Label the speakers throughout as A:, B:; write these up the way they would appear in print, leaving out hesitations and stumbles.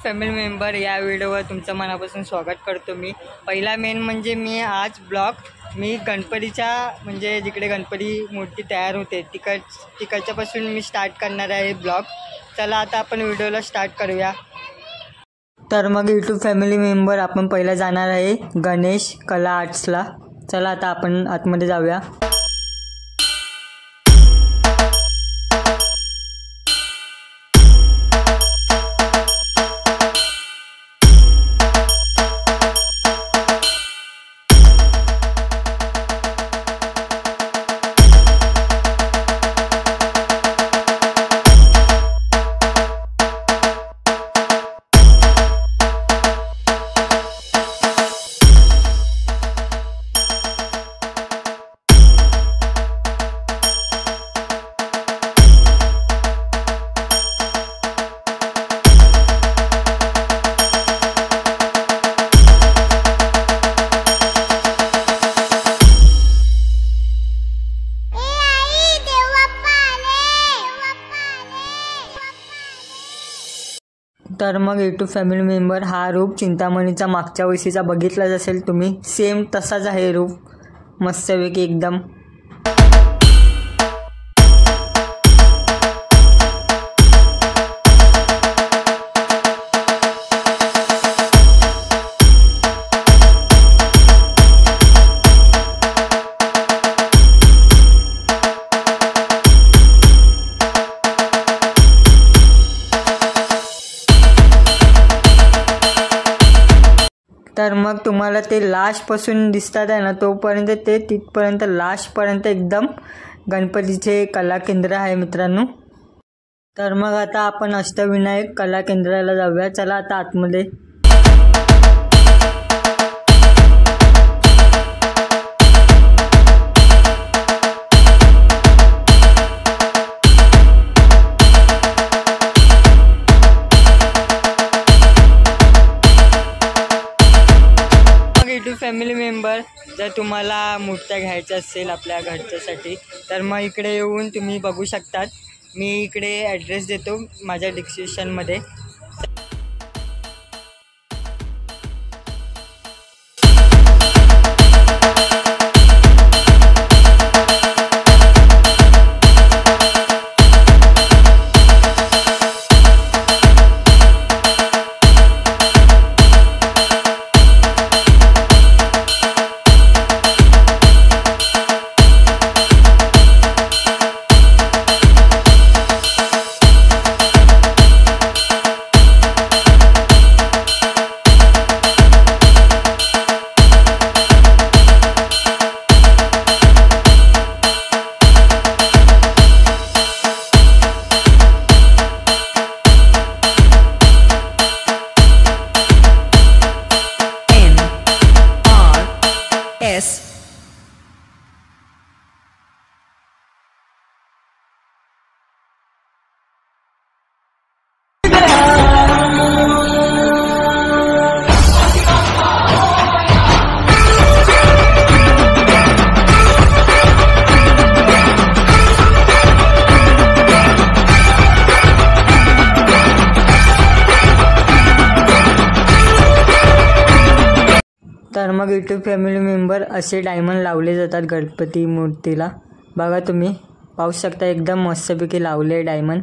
A: Family member या व्हिडिओवर तुमचं मनापासून स्वागत करतो मी। पहिला मेन म्हणजे मी आज मी गणपतीच्या म्हणजे जिकडे गणपती मूर्ती तयार होते तिकडच्यापासून मी स्टार्ट करणार आहे ब्लॉग। चला आता आपण व्हिडिओला स्टार्ट करूया। तर मग यूट्यूब फॅमिली मेंबर आपण पहिला जाणार आहे गणेश कला आर्ट्सला। चला आता आपण आतमध्ये जाऊया। तर मग यूट्यूब फॅमिली मेंबर हा रूप चिंतामणीचा मागच्या वर्षीचा बघितलाच असेल तुम्ही, सेम तसाच आहे रूप, मस्तपैकी एकदम। तर मग तुम्हाला ते लास्ट पासून दिसतात आहे ना, तोपर्यंत ते तिथपर्यंत लास्ट पर्यंत एकदम गणपतीचे कला केंद्र आहे मित्रांनो। तर मग आता आपण अष्टविनायक कला केंद्राला जाऊया। चला आता आतमध्ये। यूट्यूब फॅमिली मेंबर जर तुम्हाला मूर्त्या घ्यायच्या असेल आपल्या घरच्यासाठी तर मग इकडे येऊन तुम्ही बघू शकतात। मी इकडे ॲड्रेस देतो माझ्या डिस्क्रिप्शनमध्ये। तर मग यूट्यूब फॅमिली मेंबर असे डायमंड लावले जातात गणपती मूर्तीला। बघा तुम्ही पाहू शकता एकदम मस्तपैकी लावले डायमंड।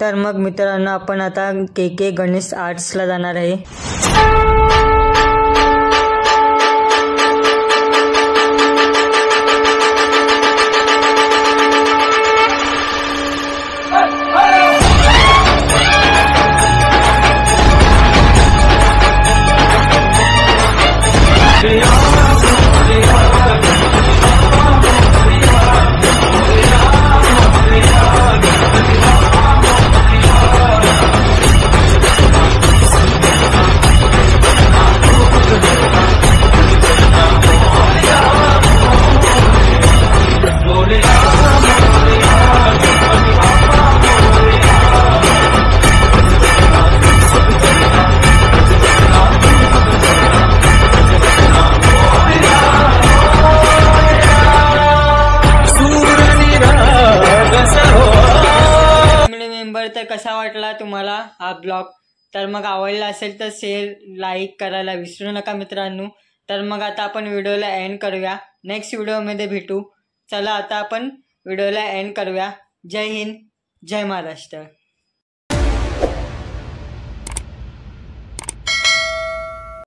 A: तर मग मित्रांनो आपण आता के गणेश आर्ट्सला जाणार आहे। कसा वाटला तुम्हाला हा ब्लॉग, तर मग आवडला असेल तर शेअर लाईक करायला विसरू नका मित्रांनो. तर मग आता आपण व्हिडिओला एंड करूया, नेक्स्ट व्हिडिओमध्ये भेटू. चला आता आपण व्हिडिओला एंड करूया. जय हिंद, जय महाराष्ट्र.